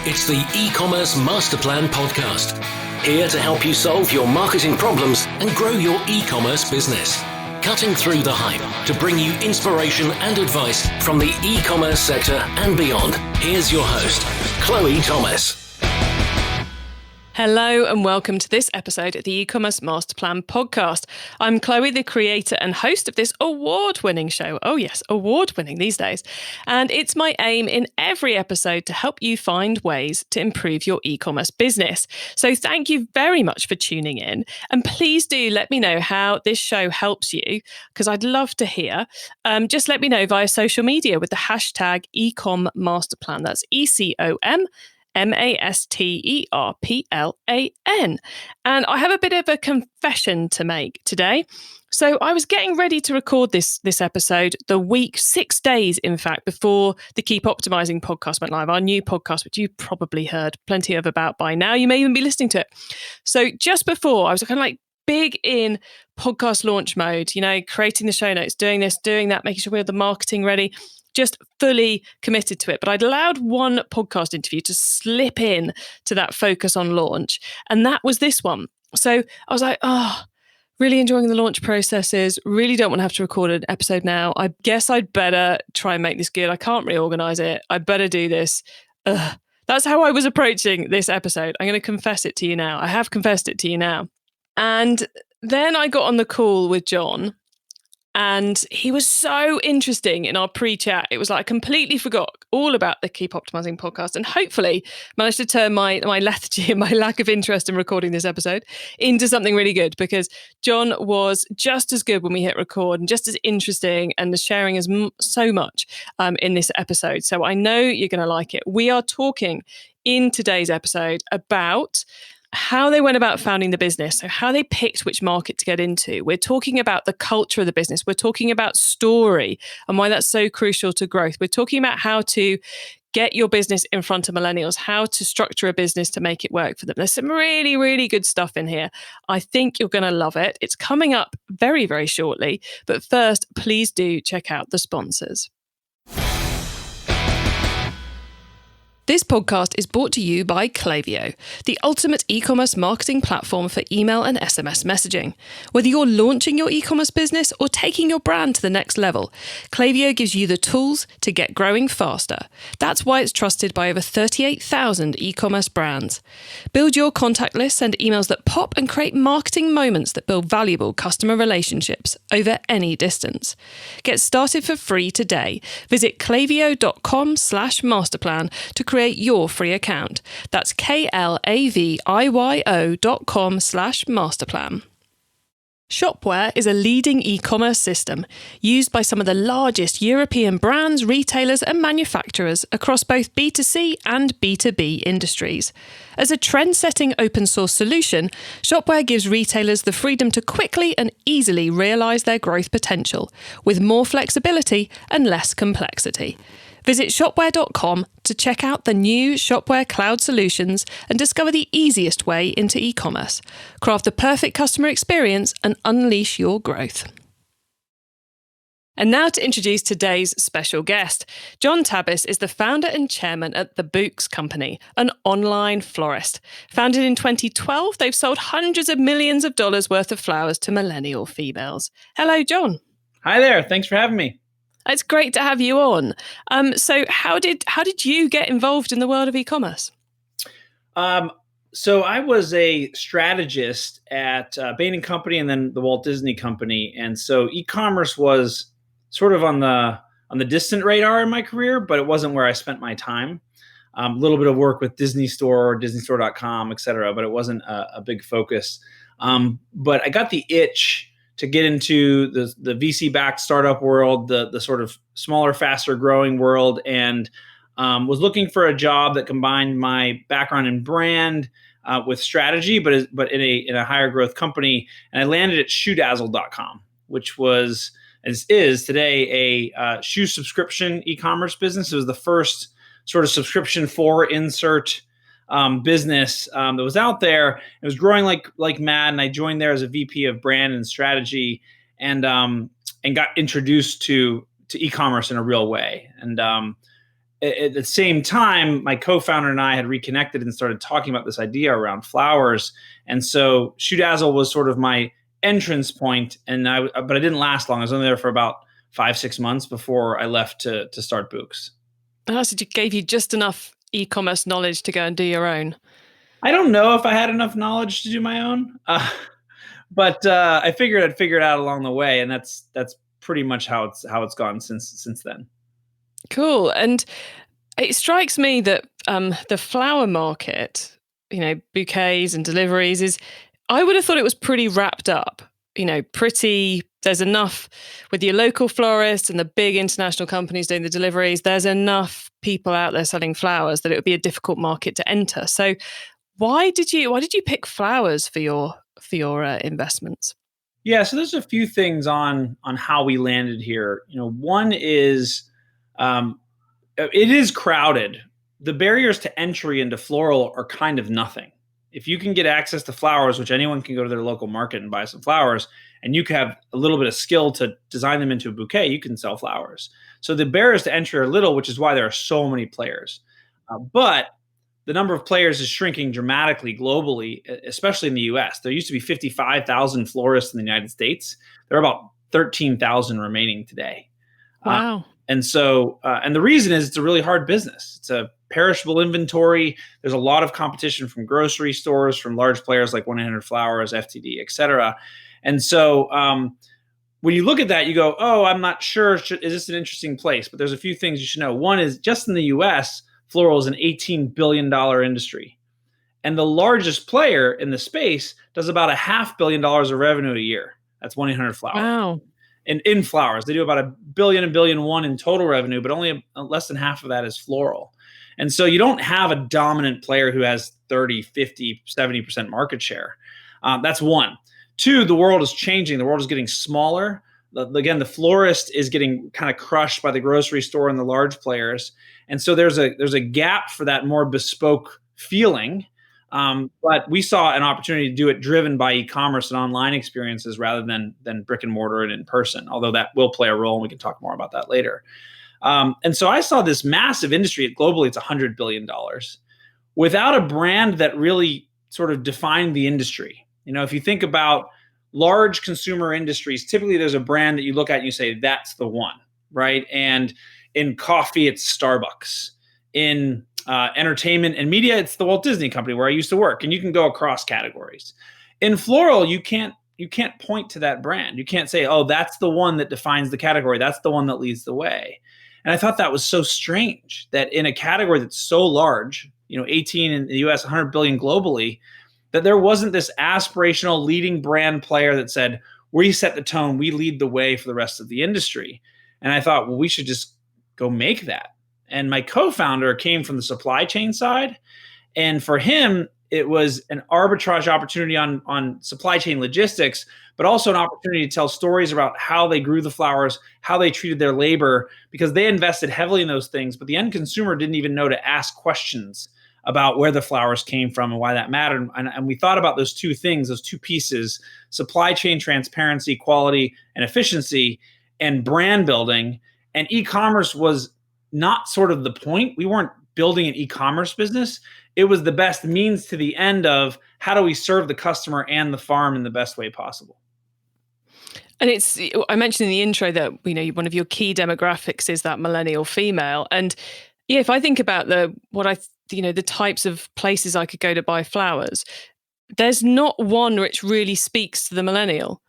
It's the e-commerce master plan podcast. Here to help you solve your marketing problems and grow your e-commerce business. Cutting through the hype to bring you inspiration and advice from the e-commerce sector and beyond. Here's your host, Chloe Thomas. Hello and welcome to this episode of the E-commerce Master Plan podcast. I'm Chloe, the creator and host of this award-winning show. Oh yes, award-winning these days. And it's my aim in every episode to help you find ways to improve your e-commerce business. So thank you very much for tuning in. And please do let me know how this show helps you, because I'd love to hear. Just let me know via social media with the hashtag #EcomMasterPlan. That's ECOM. MasterPlan. And I have a bit of a confession to make today. So I was getting ready to record this episode the week, 6 days, in fact, before the Keep Optimizing podcast went live, our new podcast, which you've probably heard plenty of about by now. You may even be listening to it. So just before, I was kind of like big in podcast launch mode, creating the show notes, doing this, doing that, making sure we have the marketing ready. Just fully committed to it. But I'd allowed one podcast interview to slip in to that focus on launch. And that was this one. So I was like, really enjoying the launch processes. Really don't want to have to record an episode now. I guess I'd better try and make this good. I can't reorganize it. I better do this. That's how I was approaching this episode. I'm going to confess it to you now. I have confessed it to you now. And then I got on the call with John. And he was so interesting in our pre-chat. It was like I completely forgot all about the Keep Optimizing podcast and hopefully managed to turn my lethargy and my lack of interest in recording this episode into something really good, because John was just as good when we hit record and just as interesting and sharing as so much in this episode. So I know you're going to like it. We are talking in today's episode about how they went about founding the business, so how they picked which market to get into. We're talking about the culture of the business. We're talking about story and why that's so crucial to growth. We're talking about how to get your business in front of millennials, how to structure a business to make it work for them. There's some really, really good stuff in here. I think you're going to love it. It's coming up very, very shortly. But first, please do check out the sponsors. This podcast is brought to you by Klaviyo, the ultimate e-commerce marketing platform for email and SMS messaging. Whether you're launching your e-commerce business or taking your brand to the next level, Klaviyo gives you the tools to get growing faster. That's why it's trusted by over 38,000 e-commerce brands. Build your contact lists and emails that pop and create marketing moments that build valuable customer relationships over any distance. Get started for free today. Visit klaviyo.com/masterplan to create your free account. That's klaviyo.com/masterplan. Shopware is a leading e-commerce system used by some of the largest European brands, retailers and manufacturers across both B2C and B2B industries. As a trend-setting open source solution, Shopware gives retailers the freedom to quickly and easily realize their growth potential, with more flexibility and less complexity. Visit shopware.com to check out the new Shopware cloud solutions and discover the easiest way into e-commerce. Craft the perfect customer experience and unleash your growth. And now to introduce today's special guest. John Tabis is the founder and chairman at the Bouqs Company, an online florist. Founded in 2012, they've sold hundreds of millions of dollars worth of flowers to millennial females. Hello, John. Hi there. Thanks for having me. It's great to have you on. So how did you get involved in the world of e-commerce? So I was a strategist at Bain & Company and then the Walt Disney Company. And so e-commerce was sort of on the distant radar in my career, but it wasn't where I spent my time. A little bit of work with Disney Store, DisneyStore.com, et cetera, but it wasn't a big focus. But I got the itch to get into the VC-backed startup world, the sort of smaller, faster growing world, and was looking for a job that combined my background in brand with strategy, but in a higher growth company. And I landed at ShoeDazzle.com, which is today a shoe subscription e-commerce business. It was the first sort of subscription for insert business that was out there. It was growing like mad, and I joined there as a VP of brand and strategy, and got introduced to e-commerce in a real way. And at the same time, my co-founder and I had reconnected and started talking about this idea around flowers. And so Shoe Dazzle was sort of my entrance point, but I didn't last long. I was only there for about 5-6 months before I left to start Bouqs. So it gave you just enough e-commerce knowledge to go and do your own. I don't know if I had enough knowledge to do my own, but I figured I'd figure it out along the way, and that's pretty much how it's gone since then. Cool. And it strikes me that the flower market, bouquets and deliveries I would have thought it was pretty wrapped up, there's enough with your local florist and the big international companies doing the deliveries. There's enough people out there selling flowers that it would be a difficult market to enter. So why did you pick flowers for your investments? Yeah, so there's a few things on how we landed here. One is it is crowded. The barriers to entry into floral are kind of nothing. If you can get access to flowers, which anyone can go to their local market and buy some flowers, and you can have a little bit of skill to design them into a bouquet, you can sell flowers. So the barriers to entry are little, which is why there are so many players. But the number of players is shrinking dramatically globally, especially in the US. There used to be 55,000 florists in the United States. There are about 13,000 remaining today. Wow. And so, and the reason is it's a really hard business. It's a perishable inventory. There's a lot of competition from grocery stores, from large players like 1-800-Flowers, FTD, et cetera. And so when you look at that, you go, oh, I'm not sure. Is this an interesting place? But there's a few things you should know. One is just in the US, floral is an $18 billion industry. And the largest player in the space does about $500 million of revenue a year. That's 1-800-Flowers. Wow. And in flowers, they do about $1 billion and $1.1 billion in total revenue, but only less than half of that is floral. And so you don't have a dominant player who has 30, 50, 70% market share. That's one. Two, the world is changing. The world is getting smaller. Again, the florist is getting kind of crushed by the grocery store and the large players. And so there's a gap for that more bespoke feeling. But we saw an opportunity to do it driven by e-commerce and online experiences rather than brick and mortar and in person, although that will play a role, and we can talk more about that later. And so I saw this massive industry. Globally, it's $100 billion without a brand that really sort of defined the industry. If you think about large consumer industries, typically there's a brand that you look at and you say, that's the one, right? And in coffee, it's Starbucks. In entertainment and media, it's the Walt Disney Company where I used to work, and you can go across categories. In floral, you can't point to that brand. You can't say, oh, that's the one that defines the category. That's the one that leads the way. And I thought that was so strange that in a category that's so large, 18 in the US, 100 billion globally, that there wasn't this aspirational leading brand player that said, we set the tone, we lead the way for the rest of the industry. And I thought, well, we should just go make that. And my co-founder came from the supply chain side. And for him, it was an arbitrage opportunity on supply chain logistics, but also an opportunity to tell stories about how they grew the flowers, how they treated their labor, because they invested heavily in those things. But the end consumer didn't even know to ask questions about where the flowers came from and why that mattered. And we thought about those two things, those two pieces: supply chain transparency, quality, and efficiency, and brand building. And e-commerce was not sort of the point. We weren't building an e-commerce business. It was the best means to the end of how do we serve the customer and the farm in the best way possible. And I mentioned in the intro that, one of your key demographics is that millennial female. And yeah, if I think about the types of places I could go to buy flowers, there's not one which really speaks to the millennial.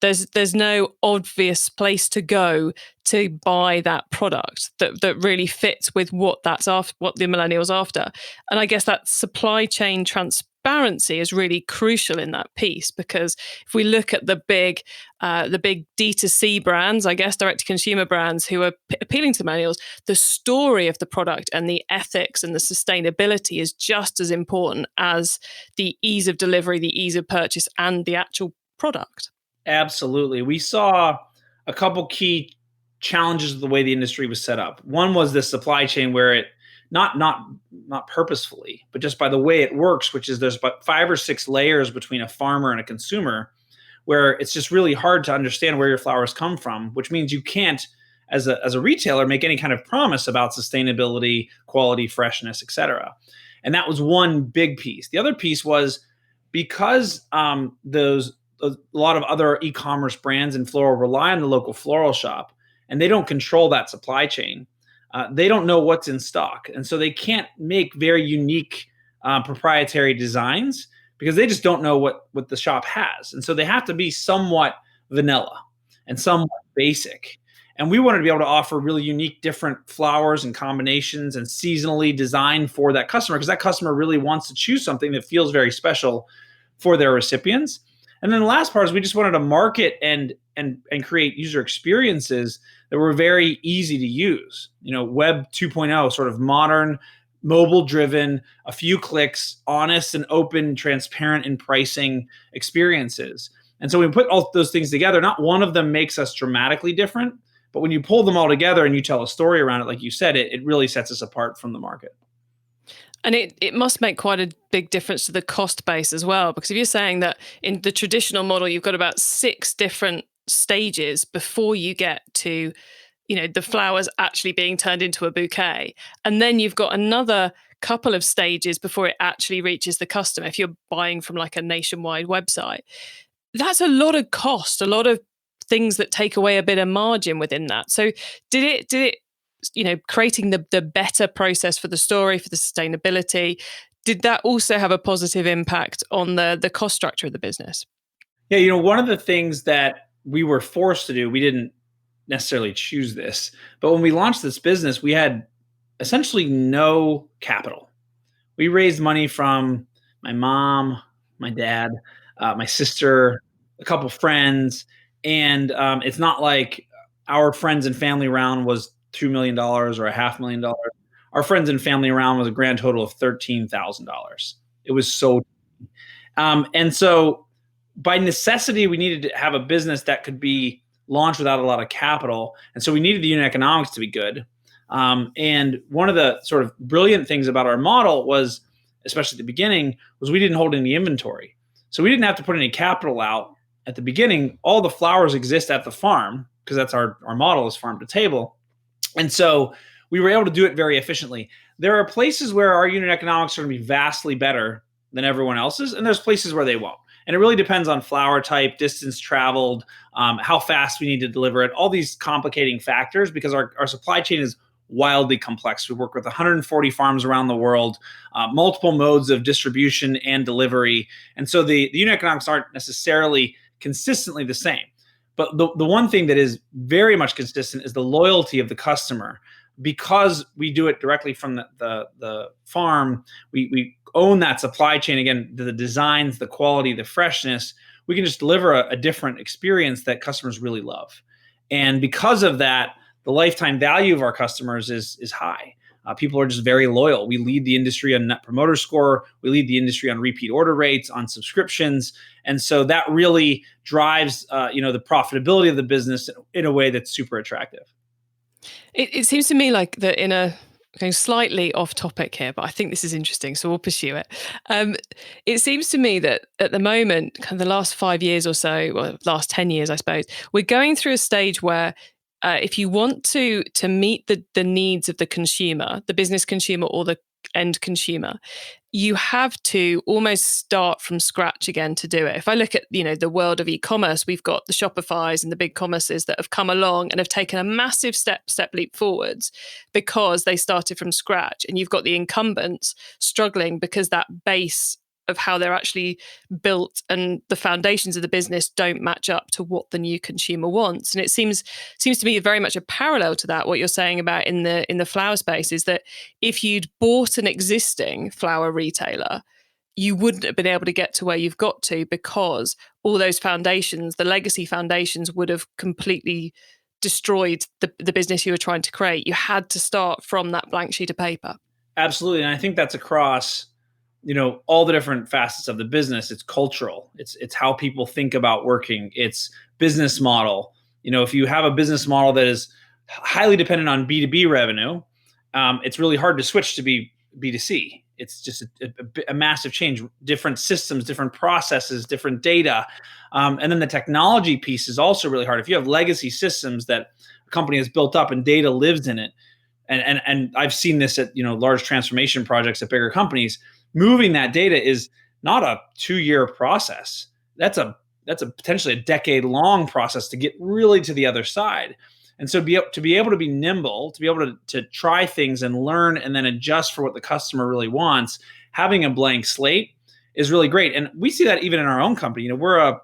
There's no obvious place to go to buy that product that really fits with what the millennial's after. And I guess that supply chain transparency is really crucial in that piece, because if we look at the big D2C brands, I guess direct to consumer brands who are appealing to millennials, the story of the product and the ethics and the sustainability is just as important as the ease of delivery, the ease of purchase, and the actual product. Absolutely. We saw a couple key challenges of the way the industry was set up. One was the supply chain, where it not purposefully, but just by the way it works, which is there's about 5 or 6 layers between a farmer and a consumer, where it's just really hard to understand where your flowers come from, which means you can't as a retailer, make any kind of promise about sustainability, quality, freshness, et cetera. And that was one big piece. The other piece was because a lot of other e-commerce brands in floral rely on the local floral shop, and they don't control that supply chain. They don't know what's in stock, and so they can't make very unique proprietary designs because they just don't know what the shop has. And so they have to be somewhat vanilla and somewhat basic. And we wanted to be able to offer really unique, different flowers and combinations and seasonally designed for that customer, because that customer really wants to choose something that feels very special for their recipients. And then the last part is we just wanted to market and create user experiences that were very easy to use. Web 2.0, sort of modern, mobile driven, a few clicks, honest and open, transparent in pricing experiences. And so we put all those things together. Not one of them makes us dramatically different, but when you pull them all together and you tell a story around it, like you said, it really sets us apart from the market. And it must make quite a big difference to the cost base as well, because if you're saying that in the traditional model, you've got about 6 different stages before you get to, the flowers actually being turned into a bouquet. And then you've got another couple of stages before it actually reaches the customer. If you're buying from like a nationwide website, that's a lot of cost, a lot of things that take away a bit of margin within that. So did it creating the better process for the story, for the sustainability, did that also have a positive impact on the cost structure of the business? Yeah, one of the things that we were forced to do, we didn't necessarily choose this, but when we launched this business, we had essentially no capital. We raised money from my mom, my dad, my sister, a couple friends, and it's not like our friends and family round was $2 million or $500,000. Our friends and family round was a grand total of $13,000. It was so, and so by necessity, we needed to have a business that could be launched without a lot of capital, and so we needed the unit economics to be good. And one of the sort of brilliant things about our model was, especially at the beginning, was we didn't hold any inventory, so we didn't have to put any capital out at the beginning. All the flowers exist at the farm because that's our model is farm to table. And so we were able to do it very efficiently. There are places where our unit economics are going to be vastly better than everyone else's, and there's places where they won't. And it really depends on flower type, distance traveled, how fast we need to deliver it, all these complicating factors, because our supply chain is wildly complex. We work with 140 farms around the world, multiple modes of distribution and delivery. And so the unit economics aren't necessarily consistently the same. But the one thing that is very much consistent is the loyalty of the customer. Because we do it directly from the farm, we own that supply chain. Again, the designs, the quality, the freshness, we can just deliver a different experience that customers really love. And because of that, the lifetime value of our customers is high. People are just very loyal. We lead the industry on Net Promoter Score. We lead the industry on repeat order rates, on subscriptions. And so that really drives the profitability of the business in a way that's super attractive. It seems to me like that going slightly off topic here, but I think this is interesting, so we'll pursue it. It seems to me that at the moment, kind of the last 5 years or so, or last 10 years, I suppose, we're going through a stage where if you want to meet the needs of the consumer, the business consumer or the end consumer, you have to almost start from scratch again to do it. If I look at the world of e-commerce, we've got the Shopifys and the big commerces that have come along and have taken a massive step leap forwards because they started from scratch, and you've got the incumbents struggling because that base of how they're actually built and the foundations of the business don't match up to what the new consumer wants. And it seems to me very much a parallel to that. What you're saying about in the flower space is that if you'd bought an existing flower retailer, you wouldn't have been able to get to where you've got to, because all those foundations, the legacy foundations, would have completely destroyed the business you were trying to create. You had to start from that blank sheet of paper. Absolutely. And I think that's across all the different facets of the business. It's cultural. It's how people think about working. It's business model. If you have a business model that is highly dependent on B2B revenue, it's really hard to switch to B2C. It's just a massive change, different systems, different processes, different data. And then the technology piece is also really hard. If you have legacy systems that a company is built up and data lives in it. And I've seen this at large transformation projects at bigger companies. Moving that data is not a 2-year process. That's a potentially a decade-long process to get really to the other side. And so to be able to be nimble, to be able to try things and learn and then adjust for what the customer really wants, having a blank slate is really great. And we see that even in our own company. We're a,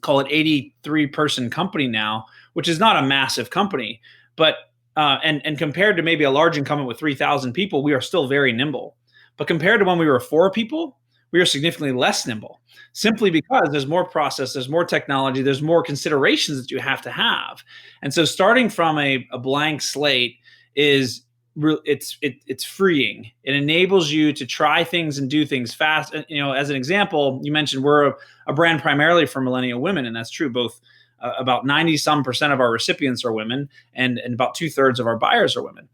call it 83-person company now, which is not a massive company, but and compared to maybe a large incumbent with 3,000 people, we are still very nimble. But compared to when we were 4 people, we are significantly less nimble, simply because there's more process, there's more technology, there's more considerations that you have to have. And so starting from a blank slate is it's freeing. It enables you to try things and do things fast. As an example, you mentioned we're a brand primarily for millennial women, and that's true. Both about 90% of our recipients are women, and about 2/3 of our buyers are women.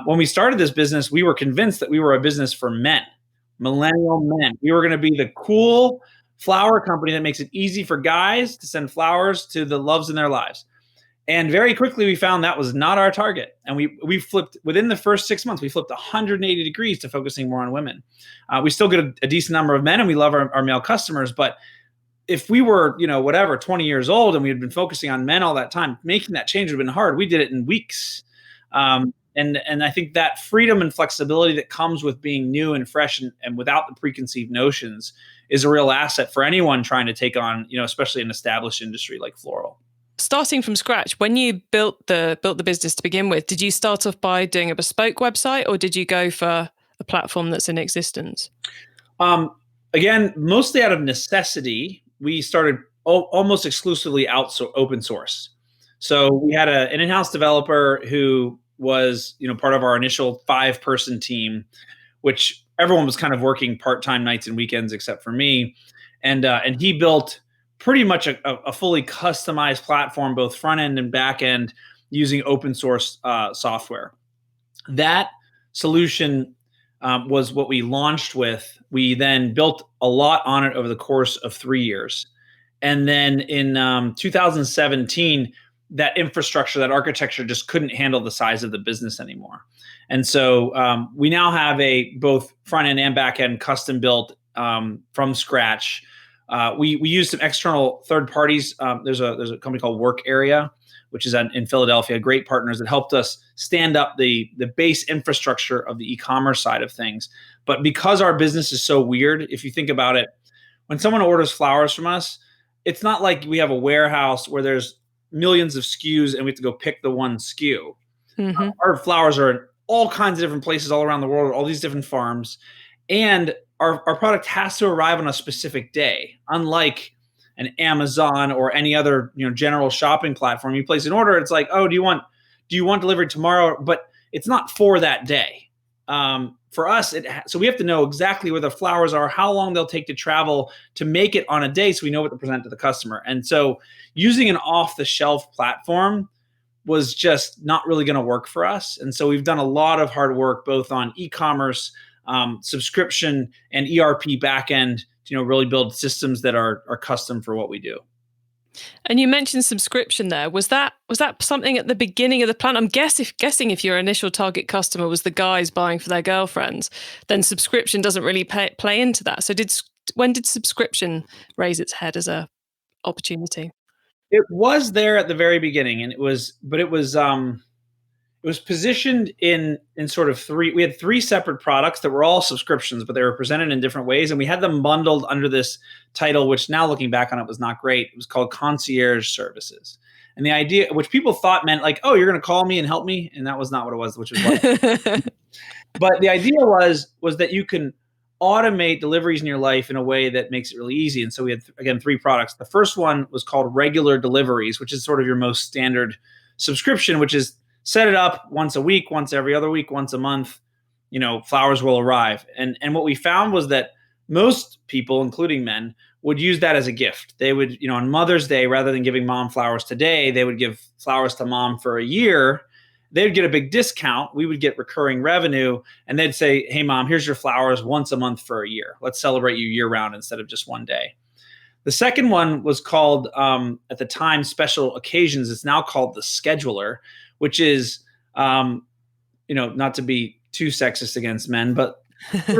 When we started this business, we were convinced that we were a business for men, millennial men. We were going to be the cool flower company that makes it easy for guys to send flowers to the loves in their lives. And very quickly, we found that was not our target. And we flipped, within the first 6 months, we flipped 180 degrees to focusing more on women. We still get a decent number of men, and we love our male customers. But if we were, 20 years old and we had been focusing on men all that time, making that change would have been hard. We did it in weeks. And I think that freedom and flexibility that comes with being new and fresh and without the preconceived notions is a real asset for anyone trying to take on, especially an established industry like floral. Starting from scratch, when you built the business to begin with, did you start off by doing a bespoke website, or did you go for a platform that's in existence? Again, mostly out of necessity, we started almost exclusively open source. So we had an in-house developer who was, part of our initial 5-person team, which everyone was kind of working part-time nights and weekends except for me, and he built pretty much a fully customized platform, both front end and back end, using open source software. That solution was what we launched with. We then built a lot on it over the course of 3 years. And then in 2017, that infrastructure, that architecture just couldn't handle the size of the business anymore. And so we now have a both front end and back end custom built from scratch. We use some external third parties. There's a company called Work Area, which is in Philadelphia, great partners that helped us stand up the base infrastructure of the e-commerce side of things. But because our business is so weird, if you think about it, when someone orders flowers from us, it's not like we have a warehouse where there's millions of SKUs and we have to go pick the one SKU. Mm-hmm. Our flowers are in all kinds of different places all around the world, all these different farms. And our product has to arrive on a specific day, unlike an Amazon or any other general shopping platform. You place an order, it's like, oh, do you want delivery tomorrow? But it's not for that day. For us, so we have to know exactly where the flowers are, how long they'll take to travel to make it on a day, so we know what to present to the customer. And so using an off-the-shelf platform was just not really going to work for us. And so we've done a lot of hard work, both on e-commerce, subscription, and ERP backend to really build systems that are custom for what we do. And you mentioned subscription there. Was that something at the beginning of the plan? I'm guessing if your initial target customer was the guys buying for their girlfriends, then subscription doesn't really play into that. So when did subscription raise its head as a opportunity? It was there at the very beginning, and it was positioned in sort of three. We had 3 separate products that were all subscriptions, but they were presented in different ways, and we had them bundled under this title, which now looking back on it was not great. It was called Concierge Services, and the idea, which people thought meant like, oh, you're going to call me and help me, and that was not what it was. Which was what. But the idea was that you can automate deliveries in your life in a way that makes it really easy. And so we had again 3 products. The first one was called Regular Deliveries, which is sort of your most standard subscription, which is set it up once a week, once every other week, once a month, flowers will arrive. And what we found was that most people, including men, would use that as a gift. They would, on Mother's Day, rather than giving mom flowers today, they would give flowers to mom for a year. They would get a big discount. We would get recurring revenue, and they'd say, hey, mom, here's your flowers once a month for a year. Let's celebrate you year round instead of just one day. The second one was called, at the time, Special Occasions. It's now called the Scheduler, which is, not to be too sexist against men, but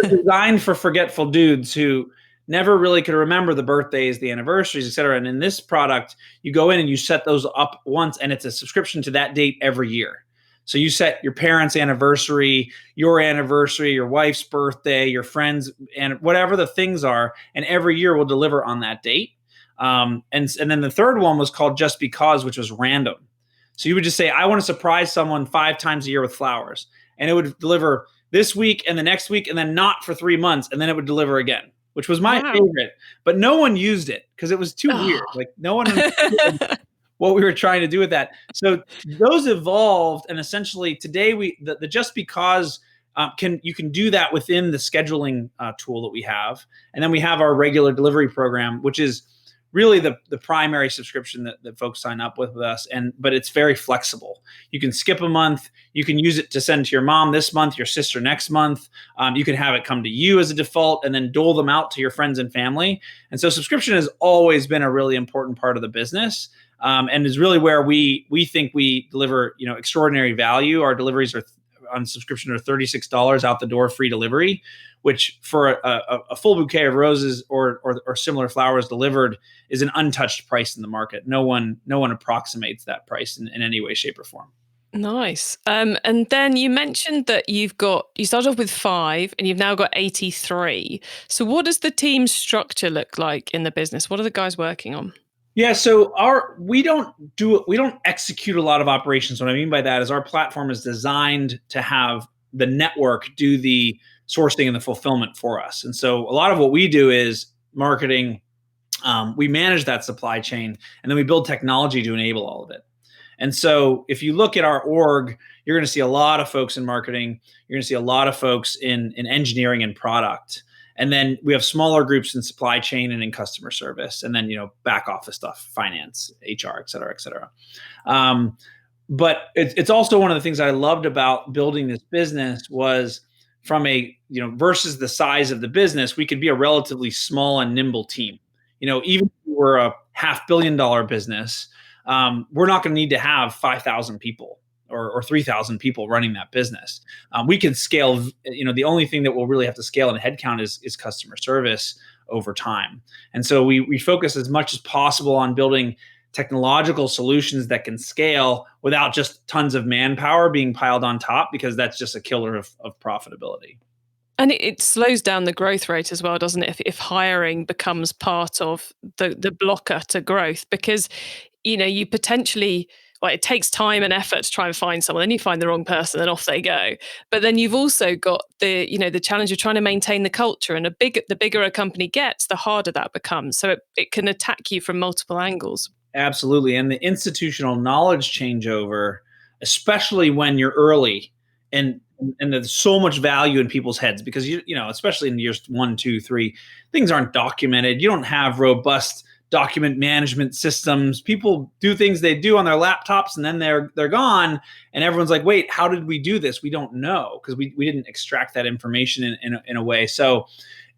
designed for forgetful dudes who never really could remember the birthdays, the anniversaries, et cetera. And in this product, you go in and you set those up once, and it's a subscription to that date every year. So you set your parents' anniversary, your wife's birthday, your friends, and whatever the things are, and every year we'll deliver on that date. And then the third one was called Just Because, which was random. So you would just say, I want to surprise someone 5 times a year with flowers. And it would deliver this week and the next week, and then not for 3 months, and then it would deliver again, which was my favorite. But no one used it because it was too weird. Like, no one understood what we were trying to do with that. So those evolved, and essentially today the Just Because you can do that within the scheduling tool that we have, and then we have our regular delivery program, which is really the primary subscription that folks sign up with us. But it's very flexible. You can skip a month. You can use it to send to your mom this month, your sister next month. You can have it come to you as a default, and then dole them out to your friends and family. And so subscription has always been a really important part of the business, and is really where we think we deliver extraordinary value. Our deliveries on subscription are $36 out the door, free delivery, which for a full bouquet of roses or similar flowers delivered is an untouched price in the market. No one approximates that price in any way, shape, or form. Nice. And then you mentioned that you started off with 5 and you've now got 83. So what does the team structure look like in the business? What are the guys working on? Yeah, so we don't execute a lot of operations. What I mean by that is our platform is designed to have the network do the sourcing and the fulfillment for us. And so a lot of what we do is marketing. We manage that supply chain, and then we build technology to enable all of it. And so if you look at our org, you're going to see a lot of folks in marketing. You're going to see a lot of folks in engineering and product. And then we have smaller groups in supply chain and in customer service, and then back office stuff, finance, HR, et cetera, et cetera. But it's also one of the things I loved about building this business was from versus the size of the business, we could be a relatively small and nimble team. Even if we're a $500 million business, we're not going to need to have 5,000 people or 3,000 people running that business. We can scale. The only thing that we'll really have to scale in headcount is customer service over time. And so we focus as much as possible on building technological solutions that can scale without just tons of manpower being piled on top, because that's just a killer of profitability. And it slows down the growth rate as well, doesn't it? If hiring becomes part of the blocker to growth, because you potentially, it takes time and effort to try and find someone. Then you find the wrong person, and off they go. But then you've also got the challenge of trying to maintain the culture. And the bigger a company gets, the harder that becomes. So it can attack you from multiple angles. Absolutely, and the institutional knowledge changeover, especially when you're early, and there's so much value in people's heads, because especially in years 1, 2, 3, things aren't documented. You don't have robust document management systems. People do things they do on their laptops, and then they're gone, and everyone's like, wait, how did we do this? We don't know, because we didn't extract that information in a way. So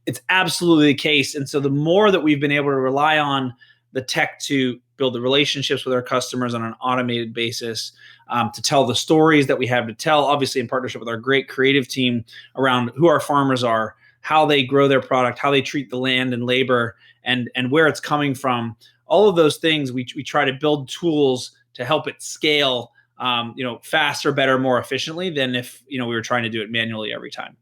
it's absolutely the case. And so the more that we've been able to rely on the tech to build the relationships with our customers on an automated basis, to tell the stories that we have to tell, obviously in partnership with our great creative team around who our farmers are, how they grow their product, how they treat the land and labor, and where it's coming from. All of those things, we try to build tools to help it scale, faster, better, more efficiently than if we were trying to do it manually every time.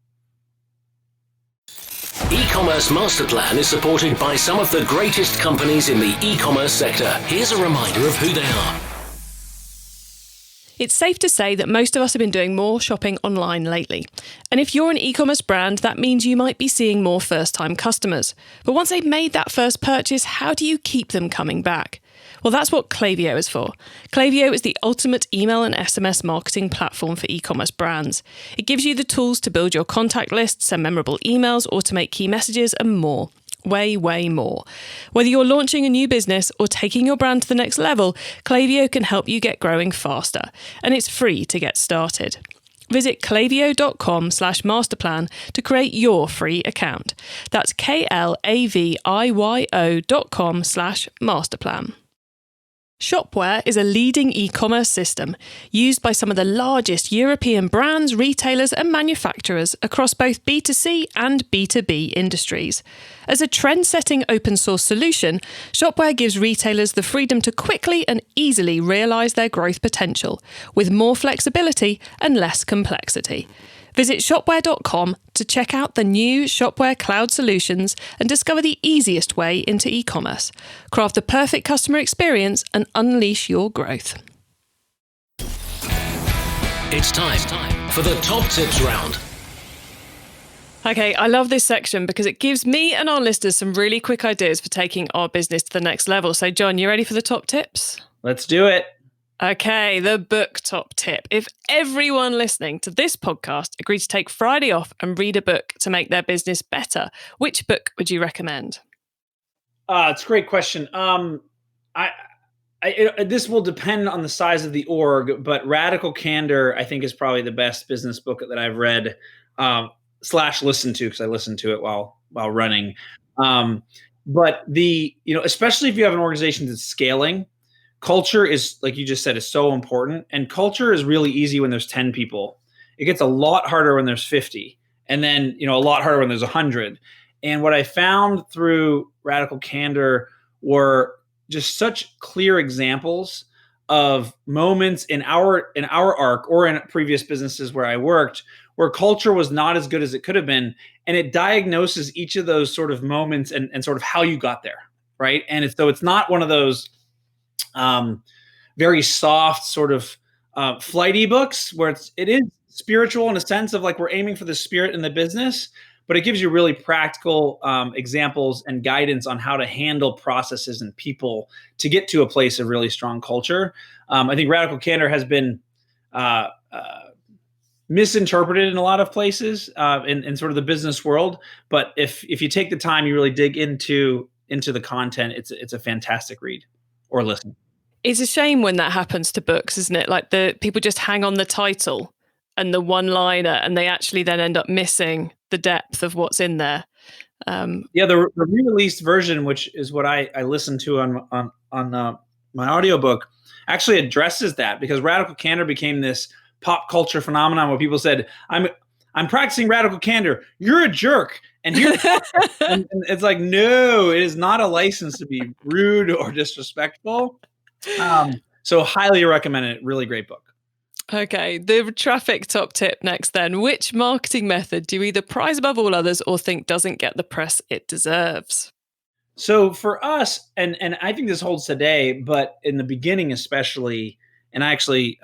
E-commerce Master Plan is supported by some of the greatest companies in the e-commerce sector. Here's a reminder of who they are. It's safe to say that most of us have been doing more shopping online lately. And if you're an e-commerce brand, that means you might be seeing more first-time customers. But once they've made that first purchase, how do you keep them coming back? Well, that's what Klaviyo is for. Klaviyo is the ultimate email and SMS marketing platform for e-commerce brands. It gives you the tools to build your contact list, send memorable emails, automate key messages, and more. Way, way more. Whether you're launching a new business or taking your brand to the next level, Klaviyo can help you get growing faster. And it's free to get started. Visit klaviyo.com/masterplan to create your free account. That's klaviyo.com/masterplan. Shopware is a leading e-commerce system used by some of the largest European brands, retailers and manufacturers across both B2C and B2B industries. As a trend-setting open-source solution, Shopware gives retailers the freedom to quickly and easily realise their growth potential, with more flexibility and less complexity. Visit shopware.com to check out the new Shopware cloud solutions and discover the easiest way into e-commerce. Craft the perfect customer experience and unleash your growth. It's time for the top tips round. Okay, I love this section because it gives me and our listeners some really quick ideas for taking our business to the next level. So, John, you ready for the top tips? Let's do it. Okay, the book top tip. If everyone listening to this podcast agreed to take Friday off and read a book to make their business better, which book would you recommend? It's a great question. This will depend on the size of the org, but Radical Candor, I think, is probably the best business book that I've read / listened to, because I listened to it while running. But especially if you have an organization that's scaling, culture is, like you just said, is so important. And culture is really easy when there's 10 people. It gets a lot harder when there's 50. And then, a lot harder when there's 100. And what I found through Radical Candor were just such clear examples of moments in our arc or in previous businesses where I worked, where culture was not as good as it could have been. And it diagnoses each of those sort of moments and sort of how you got there, right? And so it's not one of those very soft sort of flighty books where it is spiritual in a sense of like we're aiming for the spirit in the business, but it gives you really practical examples and guidance on how to handle processes and people to get to a place of really strong culture. I think Radical Candor has been misinterpreted in a lot of places in sort of the business world, but if you take the time, you really dig into the content, it's a fantastic read or listen. It's a shame when that happens to books, isn't it? Like the people just hang on the title and the one-liner, and they actually then end up missing the depth of what's in there. The re-released version, which is what I listened to on my audiobook, actually addresses that, because Radical Candor became this pop culture phenomenon where people said, I'm practicing Radical Candor. You're a jerk. And here's and it's like, no, it is not a license to be rude or disrespectful. So highly recommend it. Really great book. Okay, the traffic top tip next then. Which marketing method do you either prize above all others or think doesn't get the press it deserves? So for us, and I think this holds today, but in the beginning especially, and I actually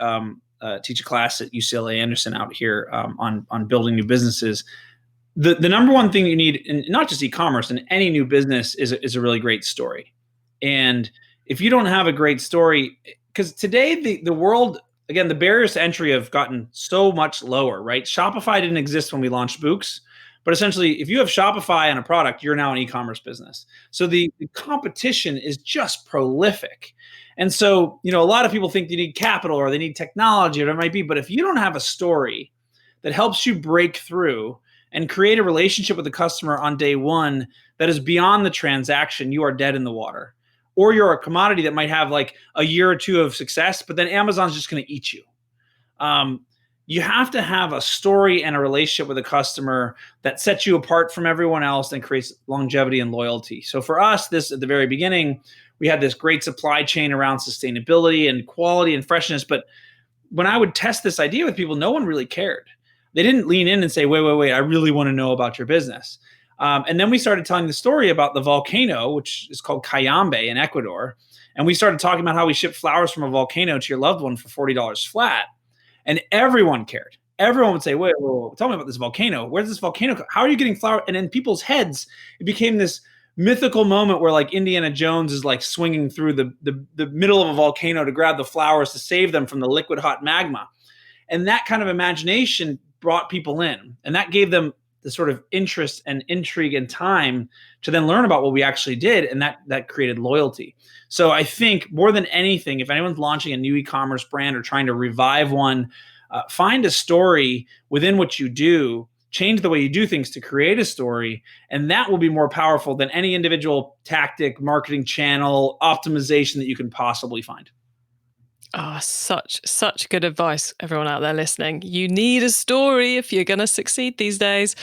teach a class at UCLA Anderson out here on building new businesses. The number one thing you need, in not just e-commerce, in any new business, is a really great story. And if you don't have a great story, because today the world, again, the barriers to entry have gotten so much lower, right? Shopify didn't exist when we launched Bouqs, but essentially, if you have Shopify on a product, you're now an e-commerce business. So the competition is just prolific. And so, a lot of people think you need capital or they need technology or whatever it might be, but if you don't have a story that helps you break through and create a relationship with the customer on day one that is beyond the transaction, you are dead in the water. Or you're a commodity that might have like a year or two of success, but then Amazon's just going to eat you. You have to have a story and a relationship with a customer that sets you apart from everyone else and creates longevity and loyalty. So for us, this at the very beginning, we had this great supply chain around sustainability and quality and freshness. But when I would test this idea with people, no one really cared. They didn't lean in and say, wait, I really want to know about your business. And then we started telling the story about the volcano, which is called Cayambe in Ecuador. And we started talking about how we ship flowers from a volcano to your loved one for $40 flat. And everyone cared. Everyone would say, wait, tell me about this volcano. Where's this volcano? How are you getting flowers? And in people's heads, it became this mythical moment where like Indiana Jones is like swinging through the middle of a volcano to grab the flowers to save them from the liquid hot magma. And that kind of imagination brought people in. And that gave them the sort of interest and intrigue and time to then learn about what we actually did. And that created loyalty. So I think more than anything, if anyone's launching a new e-commerce brand or trying to revive one, Find a story within what you do, change the way you do things to create a story, and that will be more powerful than any individual tactic, marketing channel, optimization that you can possibly find. Ah, such good advice, everyone out there listening. You need a story if you're going to succeed these days.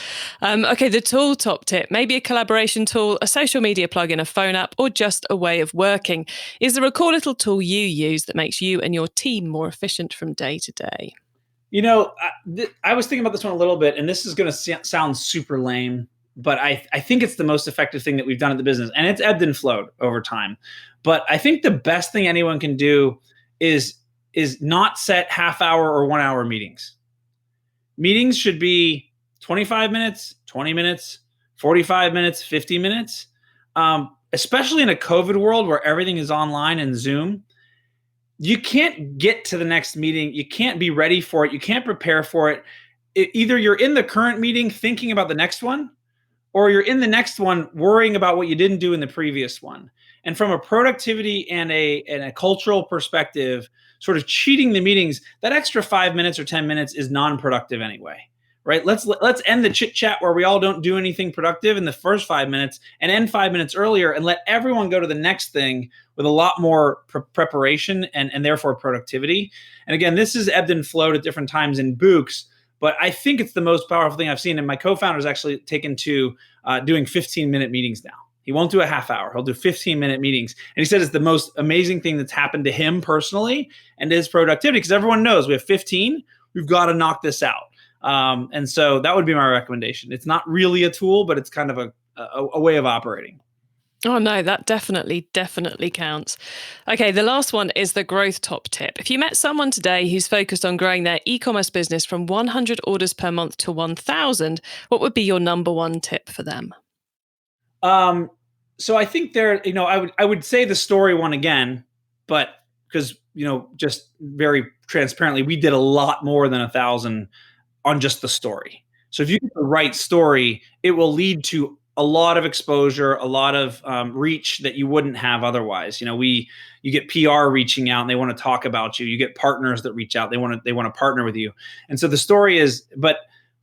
Okay, the tool top tip, maybe a collaboration tool, a social media plugin, a phone app, or just a way of working. Is there a cool little tool you use that makes you and your team more efficient from day to day? I was thinking about this one a little bit, and this is going to sound super lame, but I think it's the most effective thing that we've done at the business, and it's ebbed and flowed over time. But I think the best thing anyone can do is not set half-hour or 1-hour meetings. Meetings should be 25 minutes, 20 minutes, 45 minutes, 50 minutes, especially in a COVID world where everything is online and Zoom. You can't get to the next meeting. You can't be ready for it. You can't prepare for it. Either you're in the current meeting thinking about the next one, or you're in the next one worrying about what you didn't do in the previous one. And from a productivity and a cultural perspective, sort of cheating the meetings, that extra 5 minutes or 10 minutes is non-productive anyway, right? Let's end the chit chat where we all don't do anything productive in the first 5 minutes and end 5 minutes earlier, and let everyone go to the next thing with a lot more preparation and therefore productivity. And again, this is ebbed and flowed at different times in Bouqs, but I think it's the most powerful thing I've seen. And my co-founder's actually taken to doing 15-minute meetings now. He won't do a half hour. He'll do 15-minute meetings. And he said it's the most amazing thing that's happened to him personally and his productivity, because everyone knows we have 15, we've got to knock this out. And so that would be my recommendation. It's not really a tool, but it's kind of a way of operating. Oh no, that definitely counts. Okay, the last one is the growth top tip. If you met someone today who's focused on growing their e-commerce business from 100 orders per month to 1,000, what would be your number one tip for them? So I think I would say the story one again, but because, just very transparently, we did a lot more than 1,000 on just the story. So if you get the right story, it will lead to a lot of exposure, a lot of reach that you wouldn't have otherwise. You get PR reaching out and they want to talk about you. You get partners that reach out. They want to partner with you. And so the story is, but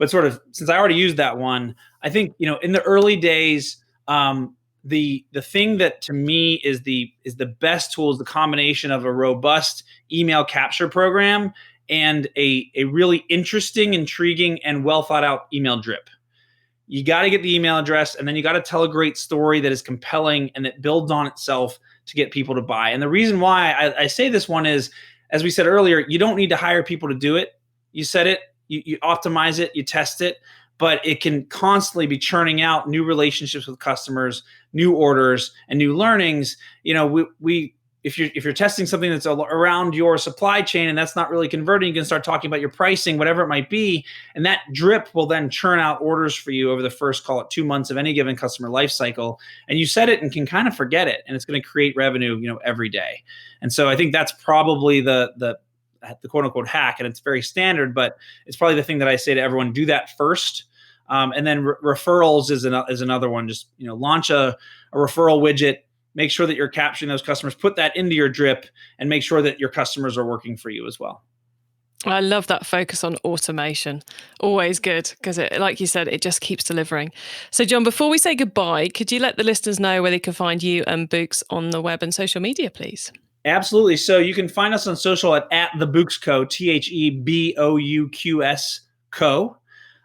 sort of, since I already used that one, I think, in the early days, the thing that to me is the best tool is the combination of a robust email capture program and a really interesting, intriguing, and well thought out email drip. You got to get the email address, and then you got to tell a great story that is compelling and that builds on itself to get people to buy. And the reason why I say this one is, as we said earlier, you don't need to hire people to do it. You set it, you optimize it, you test it, but it can constantly be churning out new relationships with customers, new orders, and new learnings. If you're testing something that's around your supply chain and that's not really converting, you can start talking about your pricing, whatever it might be, and that drip will then churn out orders for you over the first, call it 2 months of any given customer life cycle. And you set it and can kind of forget it, and it's going to create revenue, every day. And so I think that's probably the quote unquote hack, and it's very standard, but it's probably the thing that I say to everyone: do that first. And then referrals is another one. Just launch a referral widget. Make sure that you're capturing those customers. Put that into your drip, and make sure that your customers are working for you as well. I love that focus on automation. Always good, because like you said, it just keeps delivering. So John, before we say goodbye, could you let the listeners know where they can find you and Bouqs on the web and social media, please? Absolutely. So you can find us on social at the Bouqs Co, TheBouqs Co.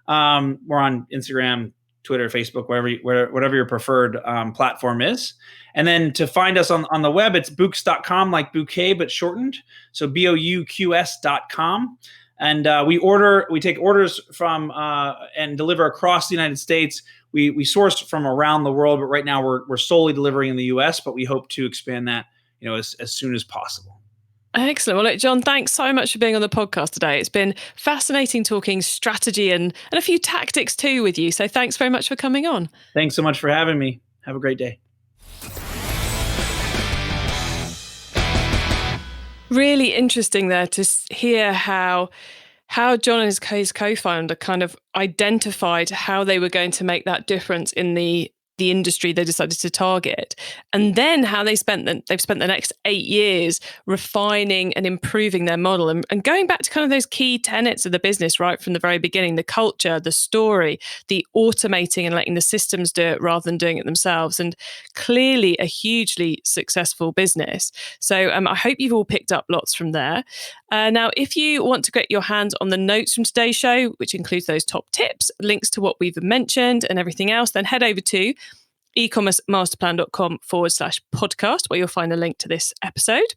We're on Instagram, Twitter, Facebook, whatever your preferred platform is. And then to find us on the web, it's Bouqs.com, like bouquet, but shortened. So Bouqs.com. And we take orders from and deliver across the United States. We source from around the world, but right now we're solely delivering in the US, but we hope to expand that, as soon as possible. Excellent. Well, look, John, thanks so much for being on the podcast today. It's been fascinating talking strategy and a few tactics too with you. So thanks very much for coming on. Thanks so much for having me. Have a great day. Really interesting there to hear how John and his co-founder kind of identified how they were going to make that difference in the the industry they decided to target, and then how they've spent the next 8 years refining and improving their model and going back to kind of those key tenets of the business right from the very beginning: the culture, the story, the automating and letting the systems do it rather than doing it themselves. And clearly a hugely successful business. So I hope you've all picked up lots from there. Now, if you want to get your hands on the notes from today's show, which includes those top tips, links to what we've mentioned and everything else, then head over to ecommercemasterplan.com/podcast, where you'll find a link to this episode.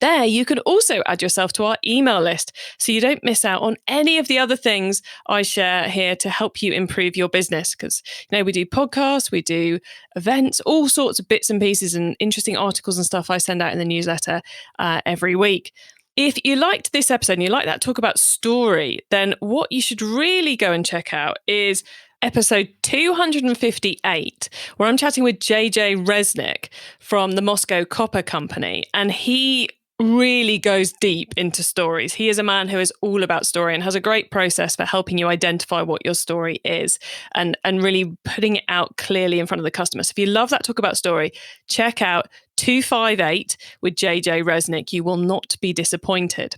There, you can also add yourself to our email list so you don't miss out on any of the other things I share here to help you improve your business. Because, we do podcasts, we do events, all sorts of bits and pieces and interesting articles and stuff I send out in the newsletter every week. If you liked this episode and you like that talk about story, then what you should really go and check out is episode 258, where I'm chatting with JJ Resnick from the Moscow Copper Company. And he really goes deep into stories. He is a man who is all about story and has a great process for helping you identify what your story is and really putting it out clearly in front of the customer. So if you love that talk about story, check out 258 with JJ Resnick. You will not be disappointed.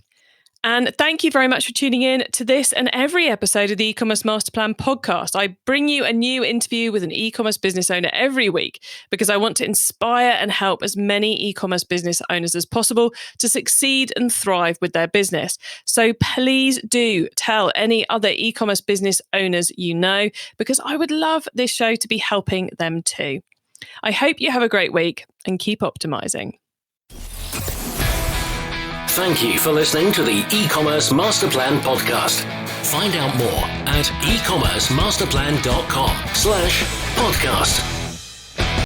And thank you very much for tuning in to this and every episode of the E-commerce Master Plan podcast. I bring you a new interview with an e-commerce business owner every week because I want to inspire and help as many e-commerce business owners as possible to succeed and thrive with their business. So please do tell any other e-commerce business owners you know, because I would love this show to be helping them too. I hope you have a great week and keep optimizing. Thank you for listening to the E-commerce Master Plan podcast. Find out more at ecommercemasterplan.com/podcast.